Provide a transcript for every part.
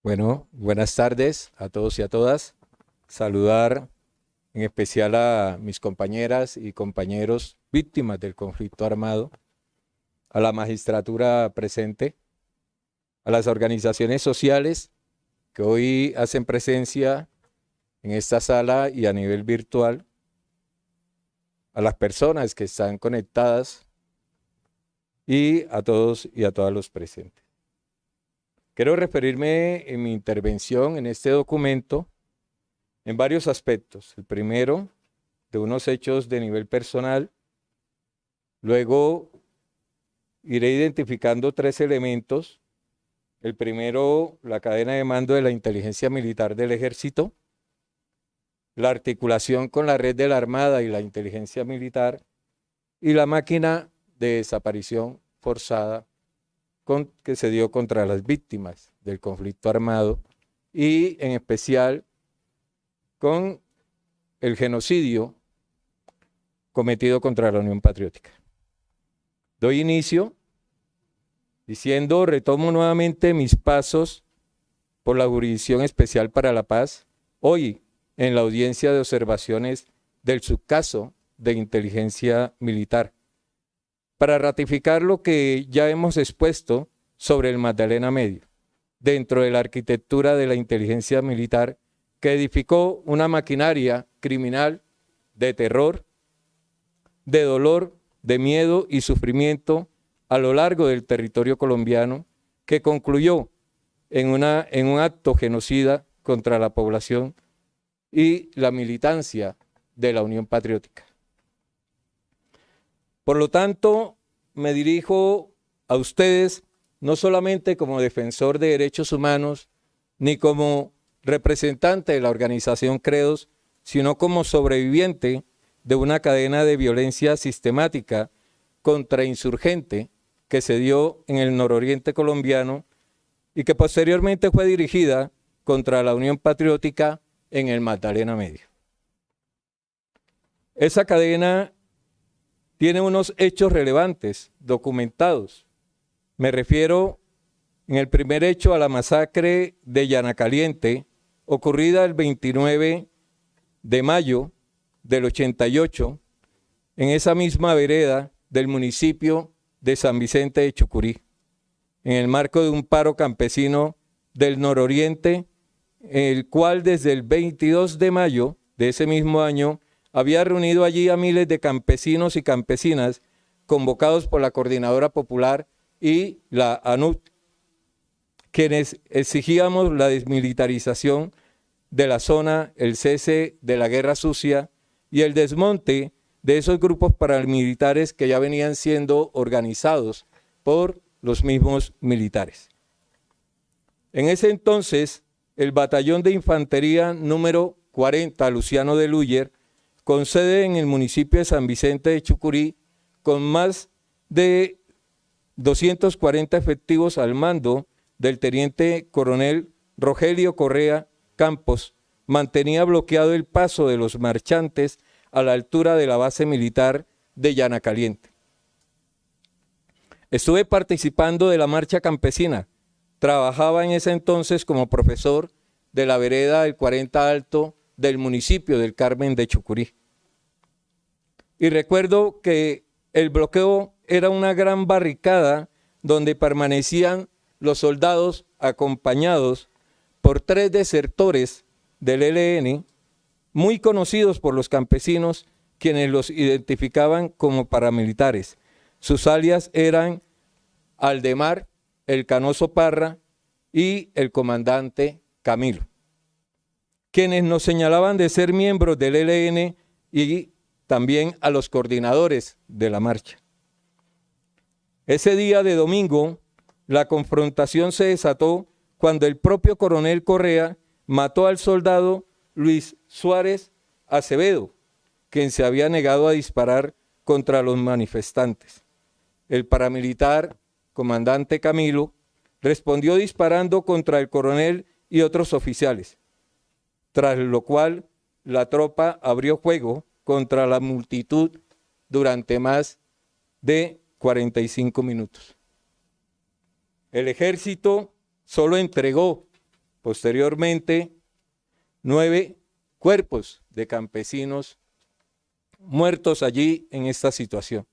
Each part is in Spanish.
Bueno, buenas tardes a todos y a todas. Saludar en especial a mis compañeras y compañeros víctimas del conflicto armado, a la magistratura presente, a las organizaciones sociales que hoy hacen presencia en esta sala y a nivel virtual, a las personas que están conectadas y a todos y a todas los presentes. Quiero referirme en mi intervención en este documento en varios aspectos. El primero, de unos hechos de nivel personal. Luego, iré identificando tres elementos. El primero, la cadena de mando de la inteligencia militar del Ejército, la articulación con la red de la Armada y la inteligencia militar, y la máquina de desaparición forzada que se dio contra las víctimas del conflicto armado y en especial con el genocidio cometido contra la Unión Patriótica. Doy inicio diciendo, retomo nuevamente mis pasos por la Jurisdicción Especial para la Paz, hoy en la audiencia de observaciones del subcaso de inteligencia militar, para ratificar lo que ya hemos expuesto sobre el Magdalena Medio, dentro de la arquitectura de la inteligencia militar que edificó una maquinaria criminal de terror, de dolor, de miedo y sufrimiento a lo largo del territorio colombiano, que concluyó en un acto genocida contra la población y la militancia de la Unión Patriótica. Por lo tanto, me dirijo a ustedes no solamente como defensor de derechos humanos, ni como representante de la organización CREDOS, sino como sobreviviente de una cadena de violencia sistemática contrainsurgente que se dio en el nororiente colombiano y que posteriormente fue dirigida contra la Unión Patriótica en el Magdalena Medio. Esa cadena tiene unos hechos relevantes, documentados. Me refiero en el primer hecho a la masacre de Llanacaliente, ocurrida el 29 de mayo del 88, en esa misma vereda del municipio de San Vicente de Chucurí, en el marco de un paro campesino del nororiente, el cual desde el 22 de mayo de ese mismo año había reunido allí a miles de campesinos y campesinas convocados por la Coordinadora Popular y la ANUT, quienes exigíamos la desmilitarización de la zona, el cese de la guerra sucia y el desmonte de esos grupos paramilitares que ya venían siendo organizados por los mismos militares. En ese entonces, el batallón de infantería número 40, Luciano de Luyer, con sede en el municipio de San Vicente de Chucurí, con más de 240 efectivos al mando del teniente coronel Rogelio Correa Campos, mantenía bloqueado el paso de los marchantes a la altura de la base militar de Llanacaliente. Estuve participando de la marcha campesina, trabajaba en ese entonces como profesor de la vereda del 40 Alto del municipio del Carmen de Chucurí. Y recuerdo que el bloqueo era una gran barricada donde permanecían los soldados acompañados por 3 desertores del ELN, muy conocidos por los campesinos, quienes los identificaban como paramilitares. Sus alias eran Aldemar, el Canoso Parra y el comandante Camilo, quienes nos señalaban de ser miembros del ELN y también a los coordinadores de la marcha. Ese día de domingo, la confrontación se desató cuando el propio coronel Correa mató al soldado Luis Suárez Acevedo, quien se había negado a disparar contra los manifestantes. El paramilitar, comandante Camilo, respondió disparando contra el coronel y otros oficiales, tras lo cual la tropa abrió fuego contra la multitud durante más de 45 minutos. El ejército solo entregó posteriormente 9 cuerpos de campesinos muertos allí en esta situación.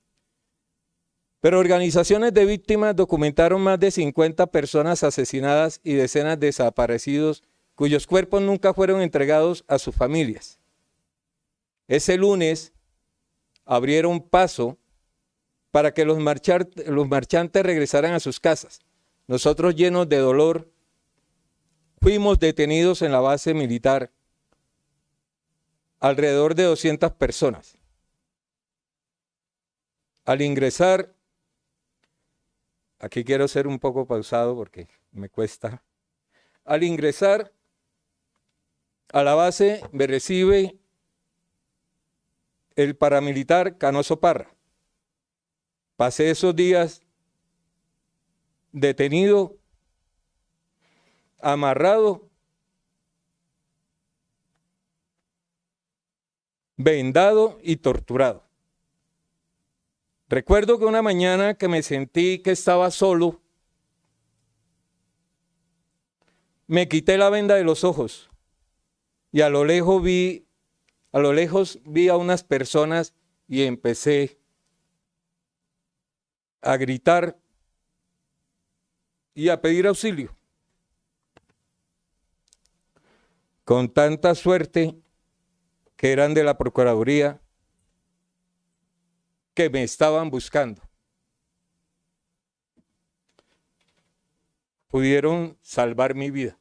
Pero organizaciones de víctimas documentaron más de 50 personas asesinadas y decenas de desaparecidos cuyos cuerpos nunca fueron entregados a sus familias. Ese lunes abrieron paso para que los marchantes regresaran a sus casas. Nosotros, llenos de dolor, fuimos detenidos en la base militar, alrededor de 200 personas. Al ingresar, aquí quiero ser un poco pausado porque me cuesta. Al ingresar a la base me recibe el paramilitar Canoso Parra. Pasé esos días detenido, amarrado, vendado y torturado. Recuerdo que una mañana que me sentí que estaba solo, me quité la venda de los ojos y a lo lejos vi a unas personas y empecé a gritar y a pedir auxilio. Con tanta suerte que eran de la Procuraduría, que me estaban buscando. Pudieron salvar mi vida.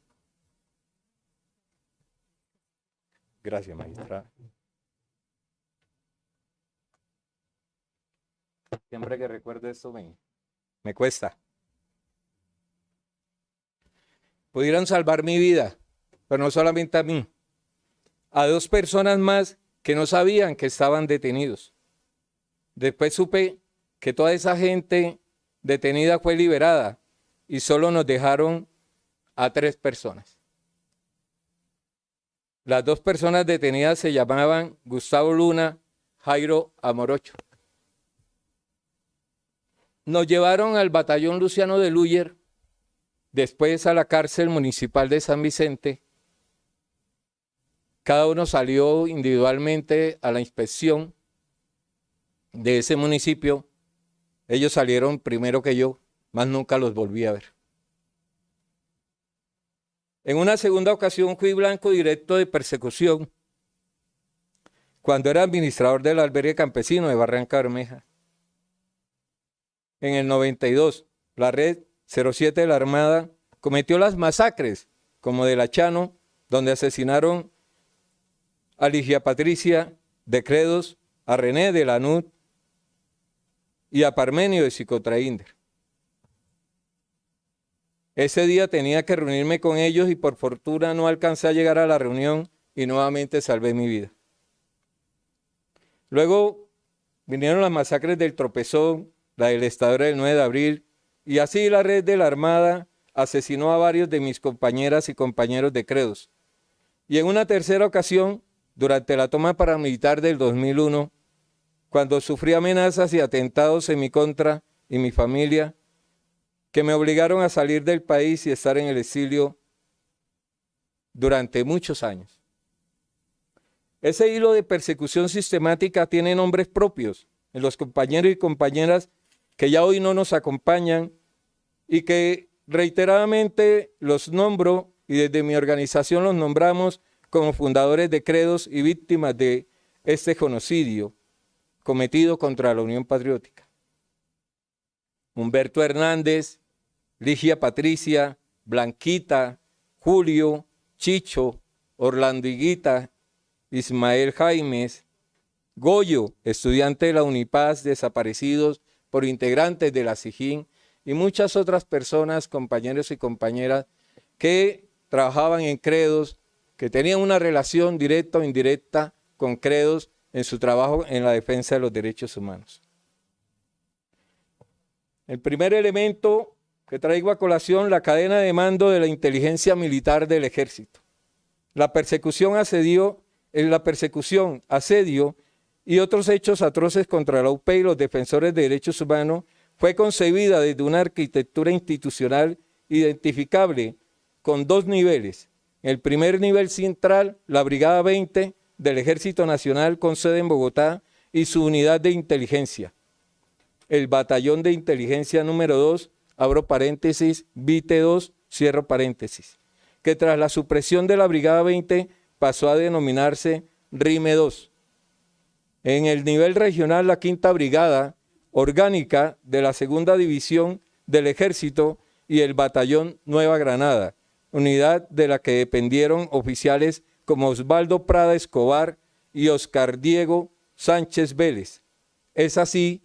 Gracias, magistrada. Siempre que recuerdo esto me cuesta. Pudieron salvar mi vida, pero no solamente a mí, a 2 personas más que no sabían que estaban detenidos. Después supe que toda esa gente detenida fue liberada y solo nos dejaron a 3 personas. Las 2 personas detenidas se llamaban Gustavo Luna, Jairo Amorocho. Nos llevaron al batallón Luciano de Luyer, después a la cárcel municipal de San Vicente. Cada uno salió individualmente a la inspección de ese municipio. Ellos salieron primero que yo, más nunca los volví a ver. En una segunda ocasión fui blanco directo de persecución cuando era administrador del albergue campesino de Barranca Bermeja. En el 92, la Red 07 de la Armada cometió las masacres, como de La Chano, donde asesinaron a Ligia Patricia de Credos, a René de Lanud y a Parmenio de Psicotraínder. Ese día tenía que reunirme con ellos y por fortuna no alcancé a llegar a la reunión y nuevamente salvé mi vida. Luego vinieron las masacres del Tropezón, la del Estador del 9 de abril, y así la Red de la Armada asesinó a varios de mis compañeras y compañeros de Credos. Y en una tercera ocasión, durante la toma paramilitar del 2001, cuando sufrí amenazas y atentados en mi contra y mi familia, que me obligaron a salir del país y estar en el exilio durante muchos años. Ese hilo de persecución sistemática tiene nombres propios en los compañeros y compañeras que ya hoy no nos acompañan y que reiteradamente los nombro y desde mi organización los nombramos como fundadores de Credos y víctimas de este genocidio cometido contra la Unión Patriótica. Humberto Hernández, Ligia Patricia, Blanquita, Julio, Chicho, Orlando Higuita, Ismael Jaimes, Goyo, estudiante de la Unipaz, desaparecidos por integrantes de la SIJIN, y muchas otras personas, compañeros y compañeras, que trabajaban en Credos, que tenían una relación directa o indirecta con Credos en su trabajo en la defensa de los derechos humanos. El primer elemento que traigo a colación, la cadena de mando de la inteligencia militar del ejército. La persecución, asedio y otros hechos atroces contra la UP y los defensores de derechos humanos fue concebida desde una arquitectura institucional identificable con 2 niveles: En el primer nivel central, la Brigada 20 del Ejército Nacional con sede en Bogotá y su unidad de inteligencia. El Batallón de Inteligencia número 2, abro paréntesis, BITE 2, cierro paréntesis, que tras la supresión de la Brigada 20 pasó a denominarse RIME 2. En el nivel regional, la Quinta Brigada Orgánica de la Segunda División del Ejército y el Batallón Nueva Granada, unidad de la que dependieron oficiales como Osvaldo Prada Escobar y Oscar Diego Sánchez Vélez. Es así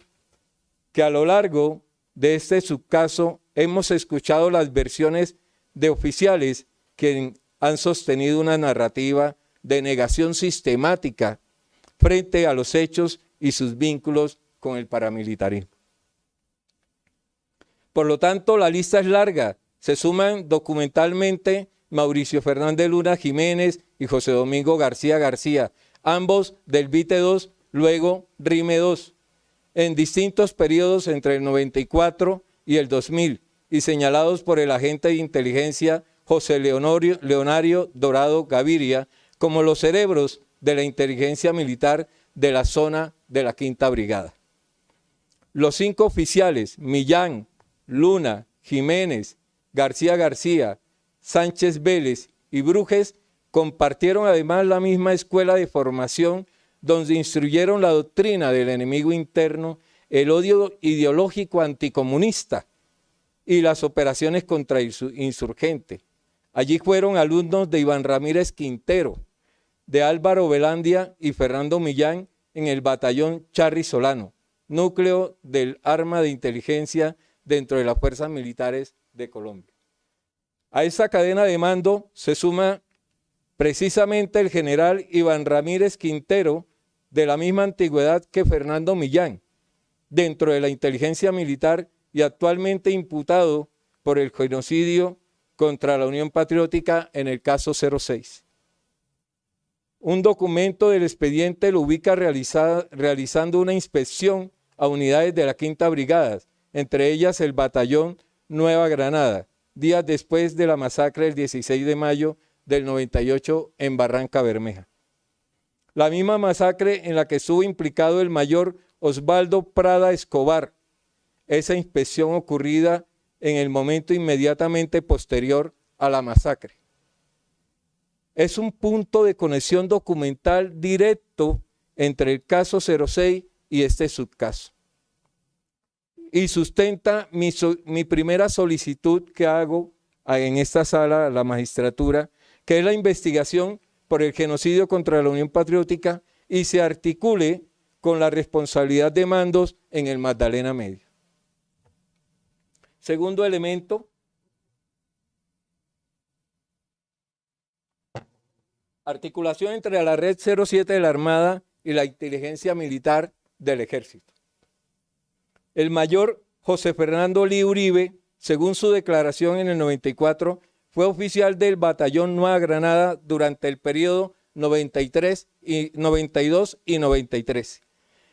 que a lo largo de este subcaso hemos escuchado las versiones de oficiales que han sostenido una narrativa de negación sistemática frente a los hechos y sus vínculos con el paramilitarismo. Por lo tanto, la lista es larga. Se suman documentalmente Mauricio Fernández Luna Jiménez y José Domingo García García, ambos del BITE 2, luego RIME 2, en distintos periodos entre el 94 y el 2000, y señalados por el agente de inteligencia José Leonario Dorado Gaviria como los cerebros de la inteligencia militar de la zona de la Quinta Brigada. Los 5 oficiales, Millán, Luna, Jiménez, García García, Sánchez Vélez y Brujes, compartieron además la misma escuela de formación donde instruyeron la doctrina del enemigo interno, el odio ideológico anticomunista y las operaciones contra insurgentes. Allí fueron alumnos de Iván Ramírez Quintero, de Álvaro Velandia y Fernando Millán en el batallón Charri Solano, núcleo del arma de inteligencia dentro de las fuerzas militares de Colombia. A esa cadena de mando se suma precisamente el general Iván Ramírez Quintero, de la misma antigüedad que Fernando Millán, dentro de la inteligencia militar y actualmente imputado por el genocidio contra la Unión Patriótica en el caso 06. Un documento del expediente lo ubica realizando una inspección a unidades de la Quinta Brigada, entre ellas el Batallón Nueva Granada, días después de la masacre del 16 de mayo del 98 en Barranca Bermeja. La misma masacre en la que estuvo implicado el mayor Osvaldo Prada Escobar, esa inspección ocurrida en el momento inmediatamente posterior a la masacre. Es un punto de conexión documental directo entre el caso 06 y este subcaso. Y sustenta mi primera solicitud que hago en esta sala a la magistratura, que es la investigación por el genocidio contra la Unión Patriótica y se articule con la responsabilidad de mandos en el Magdalena Medio. Segundo elemento, articulación entre la Red 07 de la Armada y la inteligencia militar del Ejército. El mayor José Fernando Lee Uribe, según su declaración en el 94, fue oficial del Batallón Nueva Granada durante el periodo 92 y 93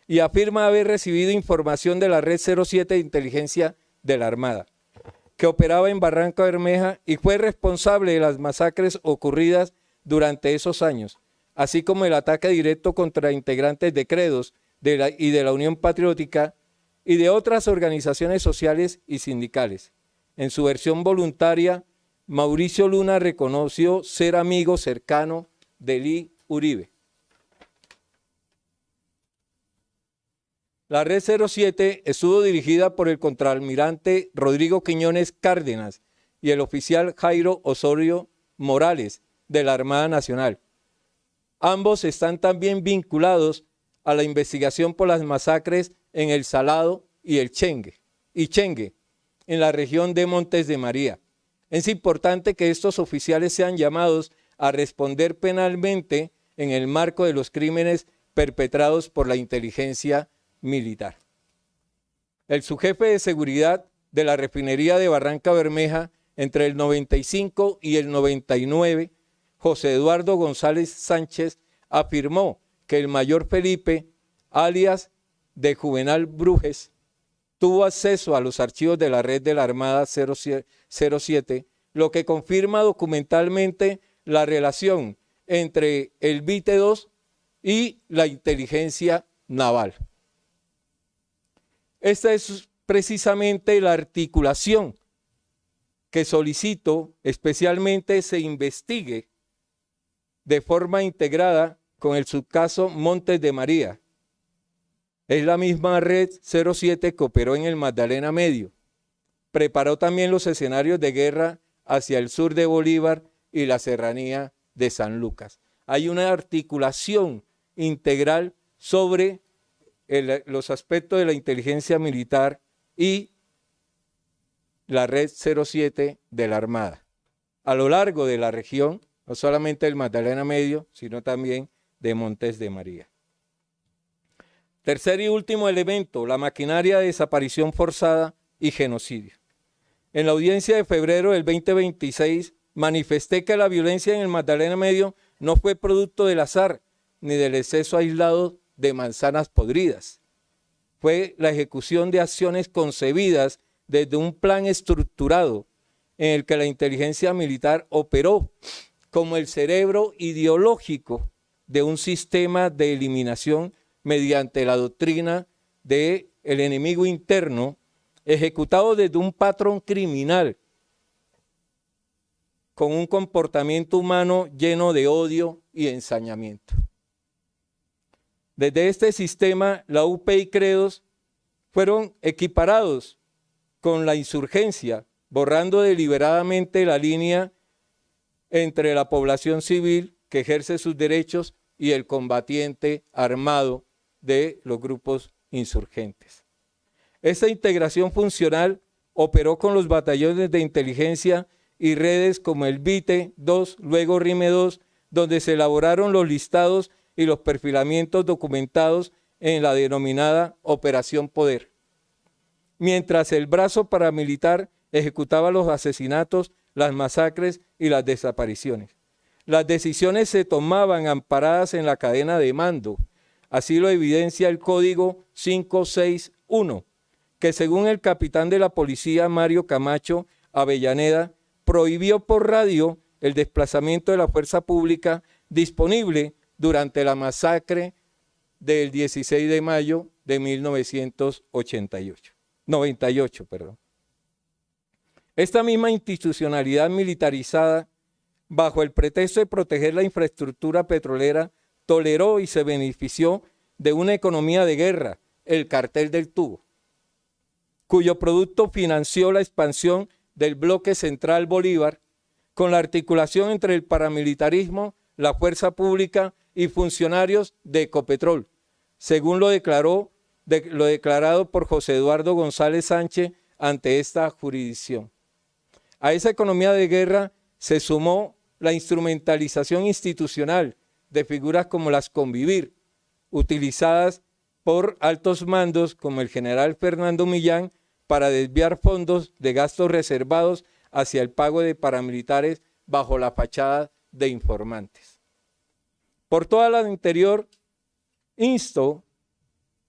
y afirma haber recibido información de la Red 07 de Inteligencia de la Armada, que operaba en Barranca Bermeja y fue responsable de las masacres ocurridas durante esos años, así como el ataque directo contra integrantes de Credos y de la Unión Patriótica y de otras organizaciones sociales y sindicales. En su versión voluntaria, Mauricio Luna reconoció ser amigo cercano de Lee Uribe. La Red 07 estuvo dirigida por el contraalmirante Rodrigo Quiñones Cárdenas y el oficial Jairo Osorio Morales de la Armada Nacional. Ambos están también vinculados a la investigación por las masacres en El Salado y Chengue, en la región de Montes de María. Es importante que estos oficiales sean llamados a responder penalmente en el marco de los crímenes perpetrados por la inteligencia militar. El subjefe de seguridad de la refinería de Barranca Bermeja entre el 95 y el 99, José Eduardo González Sánchez, afirmó que el mayor Felipe, alias de Juvenal Brujes, tuvo acceso a los archivos de la red de la Armada 07, lo que confirma documentalmente la relación entre el BITE 2 y la inteligencia naval. Esta es precisamente la articulación que solicito especialmente se investigue de forma integrada con el subcaso Montes de María. Es la misma red 07 que operó en el Magdalena Medio. Preparó también los escenarios de guerra hacia el sur de Bolívar y la serranía de San Lucas. Hay una articulación integral sobre los aspectos de la inteligencia militar y la red 07 de la Armada. A lo largo de la región, no solamente del Magdalena Medio, sino también de Montes de María. Tercer y último elemento, la maquinaria de desaparición forzada y genocidio. En la audiencia de febrero del 2026 manifesté que la violencia en el Magdalena Medio no fue producto del azar ni del exceso aislado de manzanas podridas. Fue la ejecución de acciones concebidas desde un plan estructurado en el que la inteligencia militar operó como el cerebro ideológico de un sistema de eliminación mediante la doctrina del enemigo interno, ejecutado desde un patrón criminal con un comportamiento humano lleno de odio y ensañamiento. Desde este sistema, la UP y Credos fueron equiparados con la insurgencia, borrando deliberadamente la línea entre la población civil que ejerce sus derechos y el combatiente armado de los grupos insurgentes. Esta integración funcional operó con los batallones de inteligencia y redes como el BITE 2, luego RIME 2, donde se elaboraron los listados y los perfilamientos documentados en la denominada Operación Poder. Mientras el brazo paramilitar ejecutaba los asesinatos, las masacres y las desapariciones. Las decisiones se tomaban amparadas en la cadena de mando. Así lo evidencia el Código 561, que según el capitán de la policía Mario Camacho Avellaneda, prohibió por radio el desplazamiento de la fuerza pública disponible durante la masacre del 16 de mayo de 98. Esta misma institucionalidad militarizada, bajo el pretexto de proteger la infraestructura petrolera, toleró y se benefició de una economía de guerra, el cartel del tubo, cuyo producto financió la expansión del bloque central Bolívar, con la articulación entre el paramilitarismo, la fuerza pública y funcionarios de Ecopetrol, según lo declarado por José Eduardo González Sánchez ante esta jurisdicción. A esa economía de guerra se sumó la instrumentalización institucional de figuras como las Convivir, utilizadas por altos mandos como el general Fernando Millán para desviar fondos de gastos reservados hacia el pago de paramilitares bajo la fachada de informantes. Por toda la anterior, insto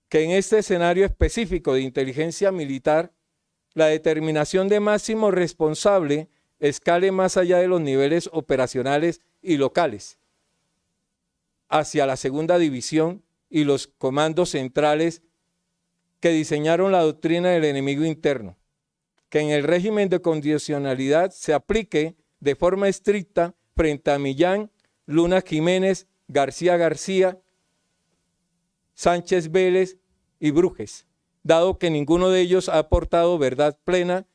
que en este escenario específico de inteligencia militar, la determinación de máximo responsable escale más allá de los niveles operacionales y locales, hacia la segunda división y los comandos centrales que diseñaron la doctrina del enemigo interno, que en el régimen de condicionalidad se aplique de forma estricta frente a Millán, Luna Jiménez, García, Sánchez Vélez y Brujes, dado que ninguno de ellos ha aportado verdad plena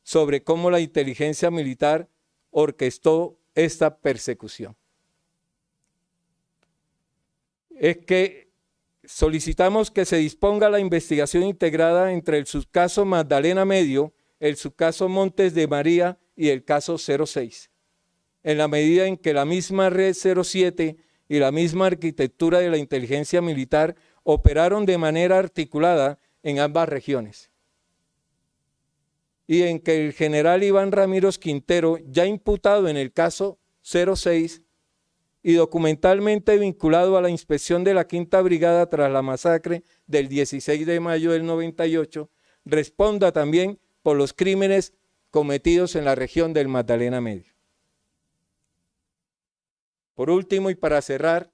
sobre cómo la inteligencia militar orquestó esta persecución. Es que solicitamos que se disponga la investigación integrada entre el subcaso Magdalena Medio, el subcaso Montes de María y el caso 06, en la medida en que la misma red 07 y la misma arquitectura de la inteligencia militar operaron de manera articulada en ambas regiones, y en que el general Iván Ramírez Quintero, ya imputado en el caso 06 y documentalmente vinculado a la inspección de la Quinta Brigada tras la masacre del 16 de mayo del 98, responda también por los crímenes cometidos en la región del Magdalena Medio. Por último, y para cerrar,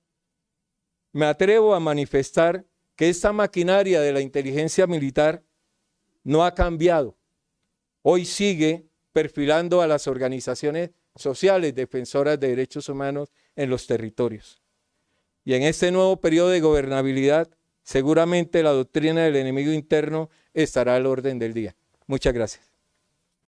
me atrevo a manifestar que esta maquinaria de la inteligencia militar no ha cambiado. Hoy sigue perfilando a las organizaciones sociales defensoras de derechos humanos en los territorios. Y en este nuevo periodo de gobernabilidad, seguramente la doctrina del enemigo interno estará al orden del día. Muchas gracias.